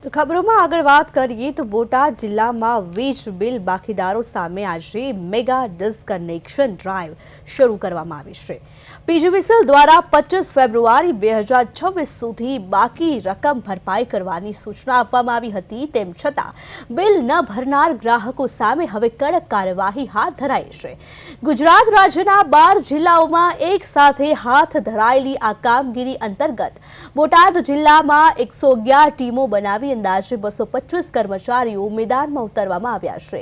તો ખબરોમાં આગળ વાત કરીએ તો બોટાદ જિલ્લામાં વીજ બિલ બાકીદારો સામે આજે મેગા ડિસ્કનેક્શન ડ્રાઈવ શરૂ કરવામાં આવી છે। પીજીવીસીએલ દ્વારા 25 ફેબ્રુઆરી 2026 સુધી બાકી રકમ ભરપાઈ કરવાની સૂચના આપવામાં આવી હતી। તેમ છતાં બિલ ન ભરનાર ગ્રાહકો સામે હવે કડક કાર્યવાહી હાથ ધરાઈ છે। ગુજરાત રાજ્યના 12 જિલ્લાઓમાં એક સાથે હાથ ધરાયેલી આ કામગીરી અંતર્ગત બોટાદ જિલ્લામાં 111 ટીમો બનાવી અંદાજે 225 કર્મચારીઓ મેદાનમાં ઉતારવામાં આવ્યા છે।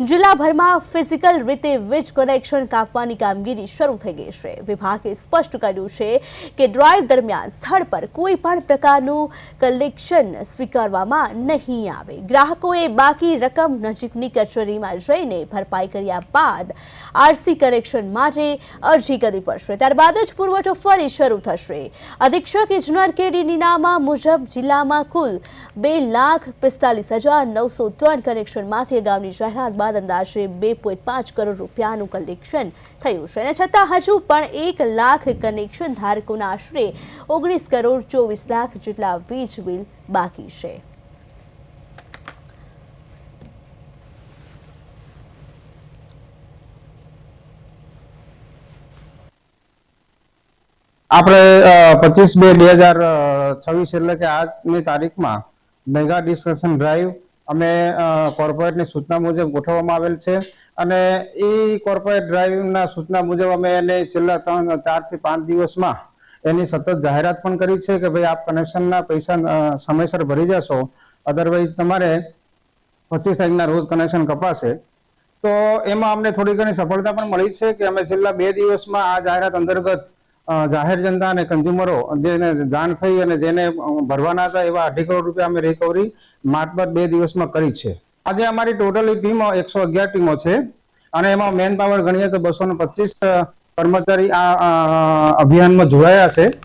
જિલ્લાભરમાં ફિઝિકલ રીતે વીજ કનેક્શન કાપવાની કામગીરી શરૂ થઈ ગઈ છે। વિભાગે સ્પષ્ટ કર્યું છે કે ડ્રાઈવ દરમિયાન સ્થળ પર કોઈ પણ પ્રકારનું કલેક્શન સ્વીકારવામાં નહીં આવે। ગ્રાહકોએ બાકી રકમ નજીકની કચેરીમાં જઈને ભરપાઈ કર્યા બાદ આરસી કનેક્શન માટે અરજી કરવી પડશે। ત્યારબાદ જ પુરવઠો ફરી શરૂ થશે। અધિક્ષક ઇજનેર કેડી નીનામા મુજબ જિલ્લામાં કુલ 2,45,903 કનેક્શનમાંથી અગાઉની જાહેરાત બાદ અંદાજે 2.5 કરોડ રૂપિયાનું કલેક્શન થયું છે। અને છતાં હજુ પણ 1 લાખ કનેક્શન ધારકોના આશરે 19 કરોડ 24 લાખ જેટલા વીજ બિલ બાકી છે। આપણે 25/2/2026 એટલે કે આજની તારીખમાં મેગા ડિસ્કશન ડ્રાઈવ અમે કોર્પોરેટની સૂચના મુજબ ગોઠવવામાં આવેલ છે। અને એ કોર્પોરેટ ડ્રાઈવના સૂચના મુજબ અમે એને છેલ્લા 4 થી 5 દિવસમાં એની સતત જાહેરાત પણ કરી છે કે ભાઈ આપ કનેક્શનના પૈસા સમયસર ભરી જશો, અધરવાઇઝ તમારે 25 તારીખના રોજ કનેક્શન કપાશે। તો એમાં અમને થોડી ઘણી સફળતા પણ મળી છે કે અમે છેલ્લા 2 દિવસમાં આ જાહેરાત અંતર્ગત જાહેર જનતા અને કન્ઝ્યુમરો જેને જાણ થઈ અને જેને ભરવાના હતા એવા 2.5 કરોડ રૂપિયા અમે રિકવરી માત્ર 2 દિવસમાં કરી છે। આજે અમારી ટોટલી ટીમો 111 ટીમો છે અને એમાં મેન પાવર ગણીએ તો 225 કર્મચારી આ અભિયાનમાં જોડાયા છે।